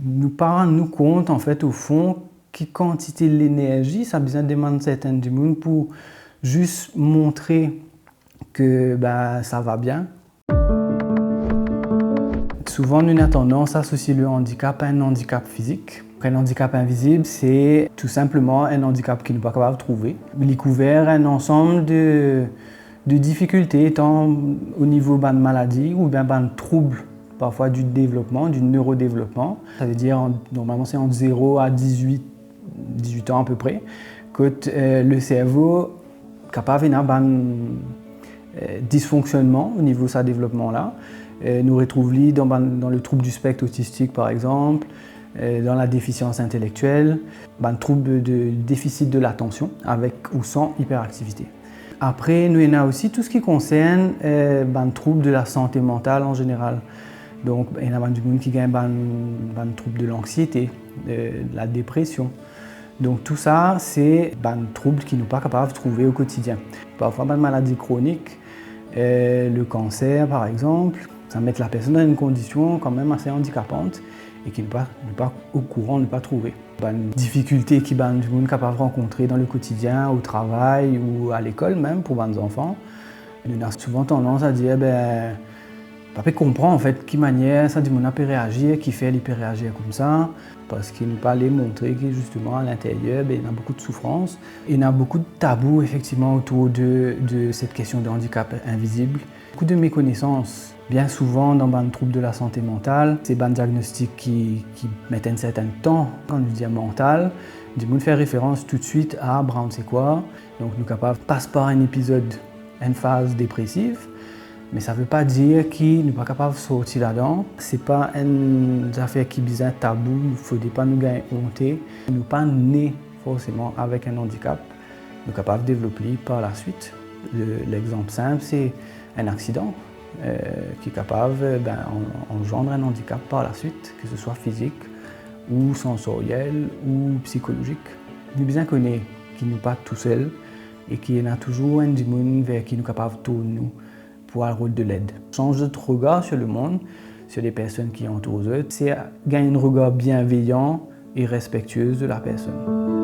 Nous pas rendre nous compte, en fait, au fond, qui quantité de l'énergie, ça a besoin de demander certaines du monde pour juste montrer que ça va bien. Souvent, nous avons tendance à associer le handicap à un handicap physique. Un handicap invisible, c'est tout simplement un handicap qui n'est pas capable de trouver. Il est couvert un ensemble de difficultés, tant au niveau de maladie ou bien de troubles, parfois du développement, du neurodéveloppement. Ça veut dire, normalement, c'est entre 0 à 18 ans à peu près, que le cerveau est capable d'avoir un dysfonctionnement au niveau de ce développement-là. Nous retrouvons dans le trouble du spectre autistique, par exemple, dans la déficience intellectuelle, un trouble de déficit de l'attention, avec ou sans hyperactivité. Après, nous avons aussi tout ce qui concerne le trouble de la santé mentale en général. Donc, il y a du monde qui gagne un trouble de l'anxiété, de la dépression. Donc, tout ça, c'est un trouble qui nous pas capable de trouver au quotidien. Parfois, une maladie chronique, le cancer par exemple, ça met la personne dans une condition quand même assez handicapante et qui n'est pas au courant, ne pas trouver. Une difficulté qui est du monde capable de rencontrer dans le quotidien, au travail ou à l'école même pour les enfants. On a souvent tendance à dire pas comprendre en fait qui manière ça du monde peut réagir, qui fait peut réagir comme ça, parce qu'il ne peut pas les montrer que justement à l'intérieur il y a beaucoup de souffrance. Il y a beaucoup de tabous effectivement autour de cette question de handicap invisible. Beaucoup de méconnaissances. Bien souvent dans les troubles de la santé mentale, c'est un diagnostic qui met un certain temps. Quand on dit mental, du monde fait référence tout de suite à Brown c'est quoi. Donc nous sommes capables de passer par un épisode, une phase dépressive. Mais ça ne veut pas dire qu'il n'est pas capable de sortir là-dedans. Ce n'est pas une affaire qui est un tabou, il ne faut pas nous gagner honte. Nous ne sommes pas nés forcément avec un handicap. Nous sommes capables de développer par la suite. L'exemple simple, c'est un accident qui est capable d'engendrer un handicap par la suite, que ce soit physique ou sensoriel ou psychologique. Nous bien connaissons qu'il n'est pas tout seul et qu'il y a toujours un monde vers qui nous sommes capables de tourner pour le rôle de l'aide. Changer de regard sur le monde, sur les personnes qui entourent eux, c'est gagner un regard bienveillant et respectueux de la personne.